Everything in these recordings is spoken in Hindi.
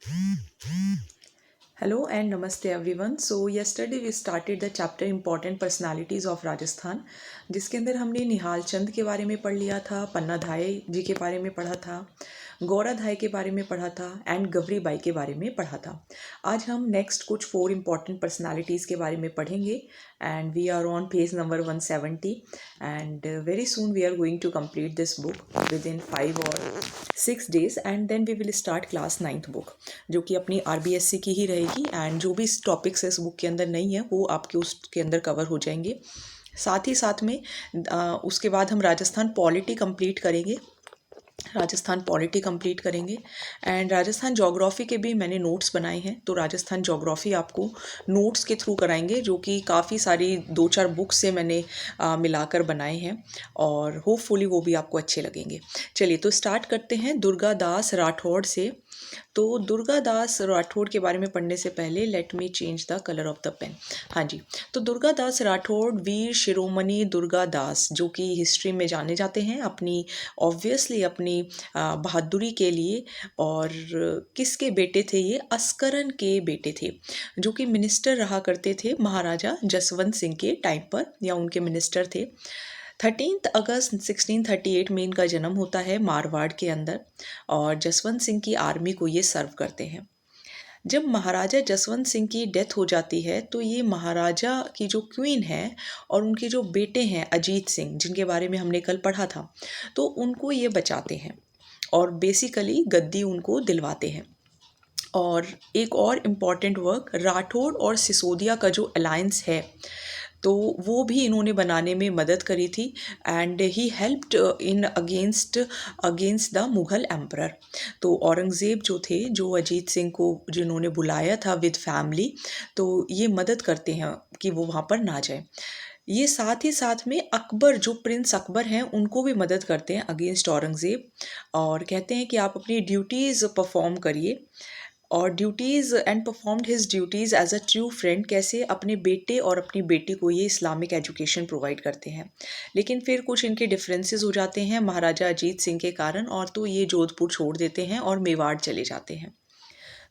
Hello and namaste everyone. So yesterday we started the chapter important personalities of Rajasthan, जिसके अंदर हमने निहाल चंद के बारे में पढ़ लिया था, पन्ना धाय जी के बारे में पढ़ा था, गौरा धाय के बारे में पढ़ा था एंड गवरी बाई के बारे में पढ़ा था. आज हम नेक्स्ट कुछ 4 इम्पॉर्टेंट पर्सनालिटीज़ के बारे में पढ़ेंगे and we are on page number 170 and very soon we are going to complete this book within 5 और 6 days and then we will start class 9th book, जो कि अपनी RBSC की ही रहेगी एंड जो भी टॉपिक्स इस बुक के अंदर नहीं है वो आपके उसके अंदर कवर हो जाएंगे. साथ ही साथ में उसके बाद हम राजस्थान पॉलिटी कंप्लीट करेंगे एंड राजस्थान ज्योग्राफी के भी मैंने नोट्स बनाए हैं. तो राजस्थान ज्योग्राफी आपको नोट्स के थ्रू कराएंगे, जो कि काफ़ी सारी 2-4 बुक्स से मैंने मिलाकर बनाए हैं और होपफुली वो भी आपको अच्छे लगेंगे. चलिए तो स्टार्ट करते हैं दुर्गा दास राठौड़ से. तो दुर्गा दास राठौड़ के बारे में पढ़ने से पहले let me change the colour of the pen. हाँ जी, तो दुर्गा दास राठौड़ वीर शिरोमणि दुर्गा दास, जो कि हिस्ट्री में जाने जाते हैं अपनी ऑब्वियसली अपनी बहादुरी के लिए. और किसके बेटे थे ये? अस्करन के बेटे थे, जो कि मिनिस्टर रहा करते थे महाराजा जसवंत सिंह के टाइम पर, या उनके मिनिस्टर थे. 13 अगस्त 1638 में इनका जन्म होता है मारवाड़ के अंदर और जसवंत सिंह की आर्मी को ये सर्व करते हैं. जब महाराजा जसवंत सिंह की डेथ हो जाती है तो ये महाराजा की जो क्वीन है और उनके जो बेटे हैं अजीत सिंह, जिनके बारे में हमने कल पढ़ा था, तो उनको ये बचाते हैं और बेसिकली गद्दी उनको दिलवाते हैं. और एक और इम्पॉर्टेंट वर्क राठौड़ और सिसोदिया का जो अलायंस है, तो वो भी इन्होंने बनाने में मदद करी थी and he helped in against the Mughal emperor. तो औरंगज़ेब जो थे, जो अजीत सिंह को जिन्होंने बुलाया था विद फैमिली, तो ये मदद करते हैं कि वो वहाँ पर ना जाए. ये साथ ही साथ में अकबर, जो प्रिंस अकबर हैं, उनको भी मदद करते हैं अगेंस्ट औरंगज़ेब और कहते हैं कि आप अपनी ड्यूटीज़ परफॉर्म करिए. और duties and performed his duties as a true friend. कैसे? अपने बेटे और अपनी बेटी को ये इस्लामिक एजुकेशन प्रोवाइड करते हैं. लेकिन फिर कुछ इनके डिफरेंसेस हो जाते हैं महाराजा अजीत सिंह के कारण, और तो ये जोधपुर छोड़ देते हैं और मेवाड़ चले जाते हैं.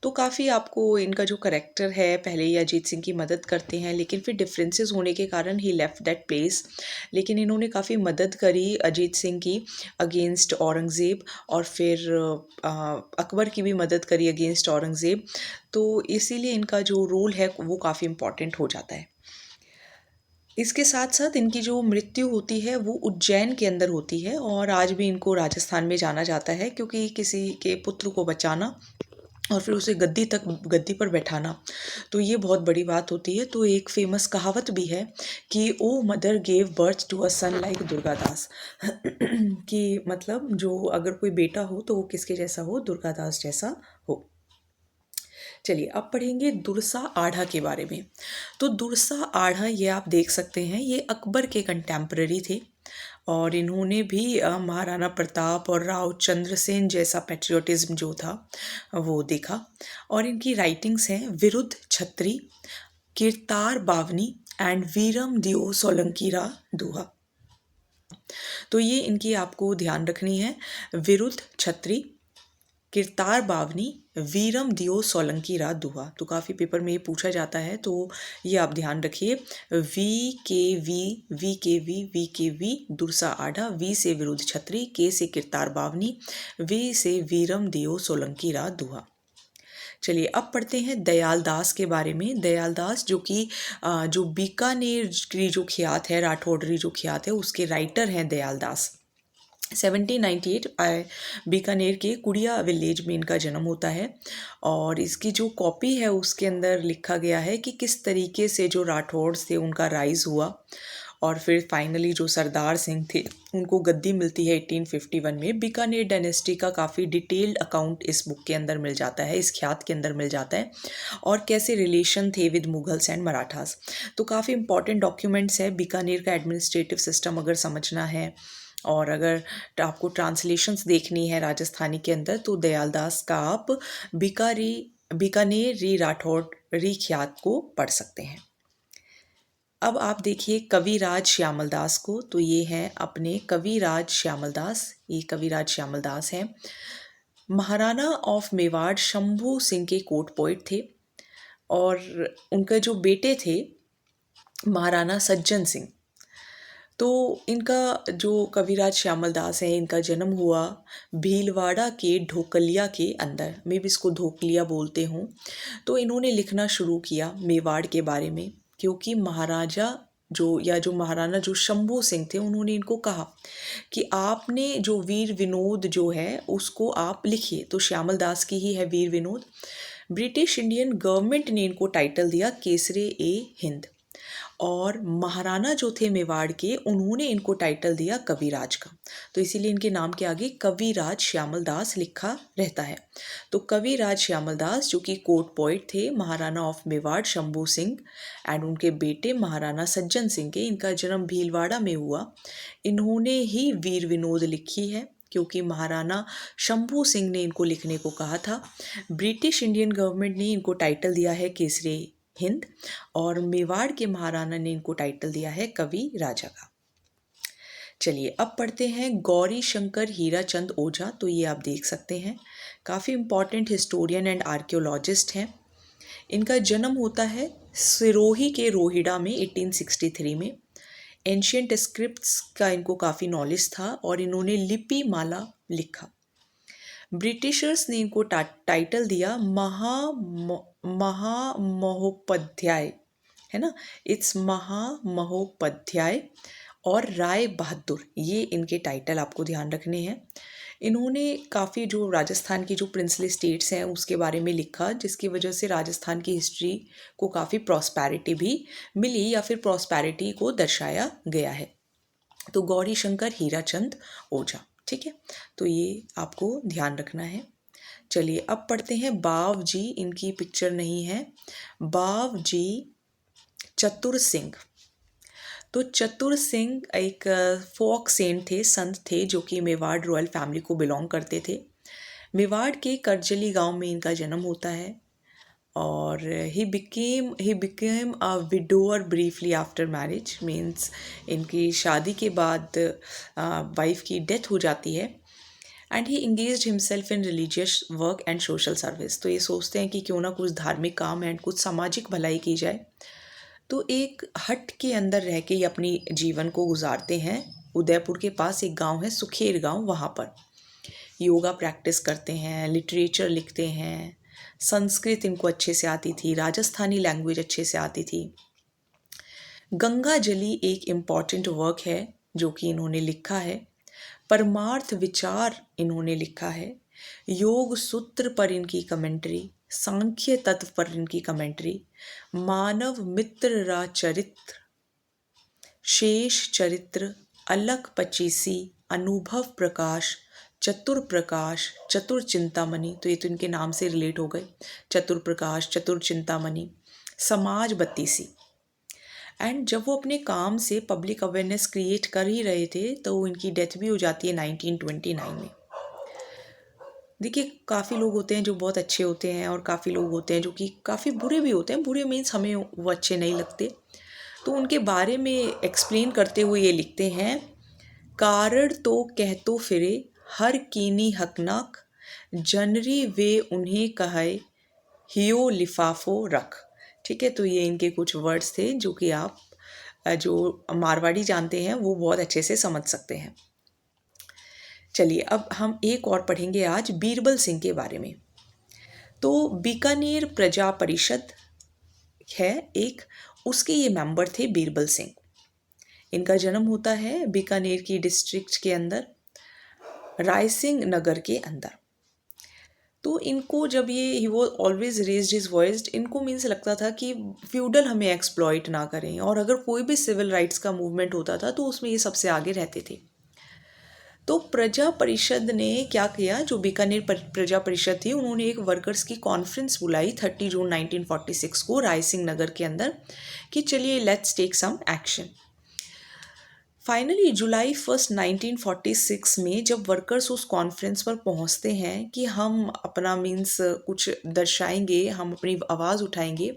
तो काफ़ी आपको इनका जो करेक्टर है, पहले ही अजीत सिंह की मदद करते हैं लेकिन फिर डिफरेंसेस होने के कारण ही लेफ्ट दैट प्लेस. लेकिन इन्होंने काफ़ी मदद करी अजीत सिंह की अगेंस्ट औरंगज़ेब, और फिर अकबर की भी मदद करी अगेंस्ट औरंगज़ेब. तो इसीलिए इनका जो रोल है वो काफ़ी इम्पॉर्टेंट हो जाता है. इसके साथ साथ इनकी जो मृत्यु होती है वो उज्जैन के अंदर होती है और आज भी इनको राजस्थान में जाना जाता है, क्योंकि किसी के पुत्र को बचाना और फिर उसे गद्दी पर बैठाना, तो ये बहुत बड़ी बात होती है. तो एक फेमस कहावत भी है कि O mother gave birth to a son like Durgadas कि मतलब जो अगर कोई बेटा हो तो वो किसके जैसा हो? दुर्गादास जैसा हो. चलिए अब पढ़ेंगे दुरसा आढ़ा के बारे में. तो दुरसा आढ़ा ये आप देख सकते हैं, ये अकबर के कंटेम्पररी थे और इन्होंने भी महाराणा प्रताप और राव चंद्रसेन जैसा पैट्रियोटिज्म जो था वो देखा. और इनकी राइटिंग्स हैं विरुद्ध छत्री, किरतार बावनी एंड वीरम दियो सोलंकीरा दुहा. तो ये इनकी आपको ध्यान रखनी है. विरुद्ध छत्री, किरतार बावनी, वीरम दियो सोलंकी रात दुहा. तो काफ़ी पेपर में ये पूछा जाता है, तो ये आप ध्यान रखिए. वी के वी दुरसा आढ़ा, वी से विरुद्ध छत्री, के से किरतार बावनी, वी से वीरम दियो सोलंकी रात दुहा. चलिए अब पढ़ते हैं दयाल दास के बारे में. दयाल दास जो कि जो बीकानेर की जो ख्यात है, राठौड़री जो ख्यात है, उसके राइटर हैं दयाल दास. 1798 बीकानेर के कुड़िया विलेज में इनका जन्म होता है और इसकी जो कॉपी है उसके अंदर लिखा गया है कि किस तरीके से जो राठौड़ से उनका राइज हुआ और फिर फाइनली जो सरदार सिंह थे उनको गद्दी मिलती है 1851 में. बीकानेर डायनेस्टी का काफ़ी डिटेल्ड अकाउंट इस बुक के अंदर मिल जाता है, इस ख्यात के अंदर मिल जाता है, और कैसे रिलेशन थे विद मुगल्स एंड मराठास. तो काफ़ी इंपॉर्टेंट डॉक्यूमेंट्स है. बीकानेर का एडमिनिस्ट्रेटिव सिस्टम अगर समझना है और अगर आपको ट्रांसलेशंस देखनी है राजस्थानी के अंदर, तो दयालदास का आप बीकानेर री राठौड़ री ख्यात को पढ़ सकते हैं. अब आप देखिए कविराज श्यामल दास को. तो ये हैं अपने कविराज श्यामल दास. ये कविराज श्यामल दास हैं. महाराणा ऑफ मेवाड़ शंभू सिंह के कोर्ट पोइट थे और उनके जो बेटे थे महाराणा सज्जन सिंह। तो इनका जो कविराज श्यामल दास है, इनका जन्म हुआ भीलवाड़ा के ढोकलिया के अंदर, मैं भी इसको ढोकलिया बोलते हूँ। तो इन्होंने लिखना शुरू किया मेवाड़ के बारे में, क्योंकि महाराजा जो महाराणा जो शंभू सिंह थे, उन्होंने इनको कहा कि आपने जो वीर विनोद जो है उसको आप लिखिए। तो श्यामल दास की ही है वीर विनोद। ब्रिटिश इंडियन गवर्नमेंट ने इनको टाइटल दिया केसरे ए हिंद, और महाराणा जो थे मेवाड़ के, उन्होंने इनको टाइटल दिया कविराज का। तो इसीलिए इनके नाम के आगे कविराज श्यामल दास लिखा रहता है। तो कविराज श्यामल दास जो कि कोर्ट पोइट थे महाराणा ऑफ मेवाड़ शंभू सिंह एंड उनके बेटे महाराणा सज्जन सिंह के, इनका जन्म भीलवाड़ा में हुआ। इन्होंने ही वीर विनोद लिखी है, क्योंकि महाराणा शंभू सिंह ने इनको लिखने को कहा था। ब्रिटिश इंडियन गवर्नमेंट ने इनको टाइटल दिया है केसरी हिंद, और मेवाड़ के महाराणा ने इनको टाइटल दिया है कवि राजा का। चलिए अब पढ़ते हैं गौरी शंकर हीराचंद ओझा। तो ये आप देख सकते हैं, काफ़ी इम्पॉर्टेंट हिस्टोरियन एंड आर्कियोलॉजिस्ट हैं। इनका जन्म होता है सिरोही के रोहिड़ा में 1863 में। एंशियंट स्क्रिप्ट्स का इनको काफ़ी नॉलेज था और इन्होंने लिपि माला लिखा। ब्रिटिशर्स ने इनको टाइटल दिया महामहोपाध्याय, है ना, इट्स महामहोपाध्याय और राय बहादुर, ये इनके टाइटल आपको ध्यान रखने हैं। इन्होंने काफ़ी जो राजस्थान की जो प्रिंसली स्टेट्स हैं उसके बारे में लिखा, जिसकी वजह से राजस्थान की हिस्ट्री को काफ़ी प्रॉस्पेरिटी भी मिली या फिर प्रॉस्पेरिटी को दर्शाया गया है। तो गौरी शंकर हीराचंद ओझा, ठीक है, तो ये आपको ध्यान रखना है। चलिए अब पढ़ते हैं बाव जी। इनकी पिक्चर नहीं है। बाव जी चतुर सिंह। तो चतुर सिंह एक फोक सेंट थे, संत थे, जो कि मेवाड़ रॉयल फैमिली को बिलोंग करते थे। मेवाड़ के करजली गांव में इनका जन्म होता है और he became a widower briefly after marriage, means इनकी शादी के बाद वाइफ की डेथ हो जाती है। And he engaged himself in religious work and social service. तो ये सोचते हैं कि क्यों ना कुछ धार्मिक काम एंड कुछ सामाजिक भलाई की जाए। तो एक हट के अंदर रह के ये अपनी जीवन को गुजारते हैं। उदयपुर के पास एक गांव है सुखेर गांव, वहाँ पर योगा प्रैक्टिस करते हैं, लिटरेचर लिखते हैं, संस्कृत इनको अच्छे से आती थी, राजस्थानी लैंग्वेज अच्छे से आती थी। गंगा जली एक इम्पॉर्टेंट वर्क है जो कि इन्होंने लिखा है। परमार्थ विचार इन्होंने लिखा है। योग सूत्र पर इनकी कमेंट्री, सांख्य तत्व पर इनकी कमेंट्री, मानव मित्र रा चरित्र, शेष चरित्र, अलख पचीसी, अनुभव प्रकाश, चतुर प्रकाश, चतुर चिंतामणि, तो ये तो इनके नाम से रिलेट हो गए, चतुर प्रकाश, चतुर चिंतामणि, समाज बत्तीसी। एंड जब वो अपने काम से पब्लिक अवेयरनेस क्रिएट कर ही रहे थे तो इनकी डेथ भी हो जाती है 1929 में। देखिए काफ़ी लोग होते हैं जो बहुत अच्छे होते हैं और काफ़ी लोग होते हैं जो कि काफ़ी बुरे भी होते हैं। बुरे मीन्स हमें वो अच्छे नहीं लगते। तो उनके बारे में एक्सप्लेन करते हुए ये लिखते हैं, कारण तो कहतो फिरे हर कीनी हकनाक, जनरी वे उन्हें कहे हियो लिफाफो रख। ठीक है, तो ये इनके कुछ वर्ड्स थे जो कि आप जो मारवाड़ी जानते हैं वो बहुत अच्छे से समझ सकते हैं। चलिए अब हम एक और पढ़ेंगे आज बीरबल सिंह के बारे में। तो बीकानेर प्रजा परिषद है एक, उसके ये मेंबर थे बीरबल सिंह। इनका जन्म होता है बीकानेर की डिस्ट्रिक्ट के अंदर, रायसिंह नगर के अंदर। तो इनको जब ये ही वो ऑलवेज रेज्ड हिज वॉइस, इनको मीन्स लगता था कि फ्यूडल हमें एक्सप्लॉइट ना करें, और अगर कोई भी सिविल राइट्स का मूवमेंट होता था तो उसमें ये सबसे आगे रहते थे। तो प्रजा परिषद ने क्या किया, जो बीकानेर प्रजा परिषद थी उन्होंने एक वर्कर्स की कॉन्फ्रेंस बुलाई 30 जून 1946 को रायसिंह नगर के अंदर कि चलिए let's take some action. Finally जुलाई 1 1946 में जब वर्कर्स उस कॉन्फ्रेंस पर पहुंचते हैं कि हम अपना मीन्स कुछ दर्शाएंगे, हम अपनी आवाज़ उठाएंगे,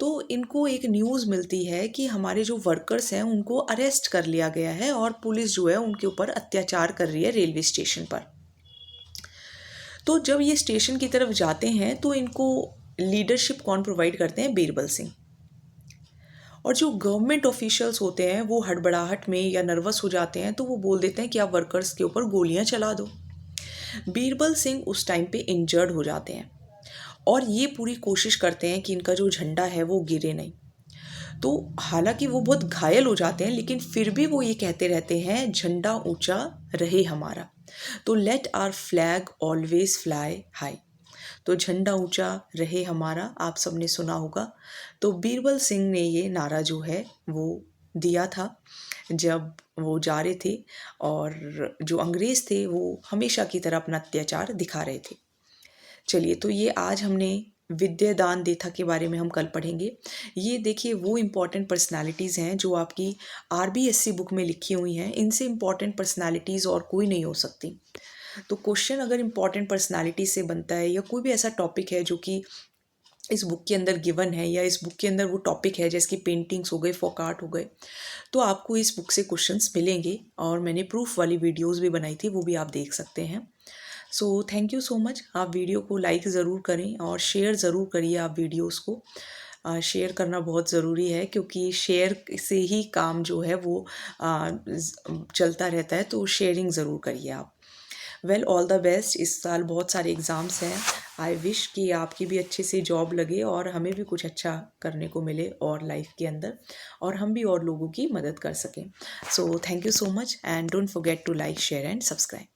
तो इनको एक न्यूज़ मिलती है कि हमारे जो वर्कर्स हैं उनको अरेस्ट कर लिया गया है और पुलिस जो है उनके ऊपर अत्याचार कर रही है रेलवे स्टेशन पर। तो जब ये स्टेशन की तरफ जाते हैं तो इनको लीडरशिप कौन प्रोवाइड करते हैं? बीरबल सिंह। और जो गवर्नमेंट ऑफिशियल्स होते हैं वो हड़बड़ाहट में या नर्वस हो जाते हैं तो वो बोल देते हैं कि आप वर्कर्स के ऊपर गोलियां चला दो। बीरबल सिंह उस टाइम पे इंजर्ड हो जाते हैं और ये पूरी कोशिश करते हैं कि इनका जो झंडा है वो गिरे नहीं। तो हालांकि वो बहुत घायल हो जाते हैं लेकिन फिर भी वो ये कहते रहते हैं झंडा ऊंचा रहे हमारा। तो let our flag always fly high. तो झंडा ऊंचा रहे हमारा, आप सबने सुना होगा। तो बीरबल सिंह ने ये नारा जो है वो दिया था जब वो जा रहे थे और जो अंग्रेज़ थे वो हमेशा की तरह अपना अत्याचार दिखा रहे थे। चलिए, तो ये आज हमने विद्यादान देथा के बारे में हम कल पढ़ेंगे। ये देखिए वो इम्पॉर्टेंट पर्सनालिटीज़ हैं जो आपकी आरबीएससी बुक में लिखी हुई हैं। इनसे इम्पॉर्टेंट पर्सनालिटीज़ और कोई नहीं हो सकती। तो क्वेश्चन अगर इम्पॉर्टेंट पर्सनालिटी से बनता है या कोई भी ऐसा टॉपिक है जो कि इस बुक के अंदर गिवन है या इस बुक के अंदर वो टॉपिक है जैसे कि पेंटिंग्स हो गए, फोक आर्ट हो गए, तो आपको इस बुक से क्वेश्चंस मिलेंगे और मैंने प्रूफ वाली वीडियोस भी बनाई थी, वो भी आप देख सकते हैं। सो थैंक यू सो मच। आप वीडियो को लाइक ज़रूर करें और शेयर ज़रूर करिए आप वीडियोस को। शेयर करना बहुत ज़रूरी है क्योंकि शेयर से ही काम जो है वो चलता रहता है, तो शेयरिंग ज़रूर करिए आप। Well, all the best. इस साल बहुत सारे एग्ज़ाम्स हैं। आई विश कि आपकी भी अच्छे से जॉब लगे और हमें भी कुछ अच्छा करने को मिले और लाइफ के अंदर, और हम भी और लोगों की मदद कर सकें। So thank you so much and don't forget to like, share and subscribe.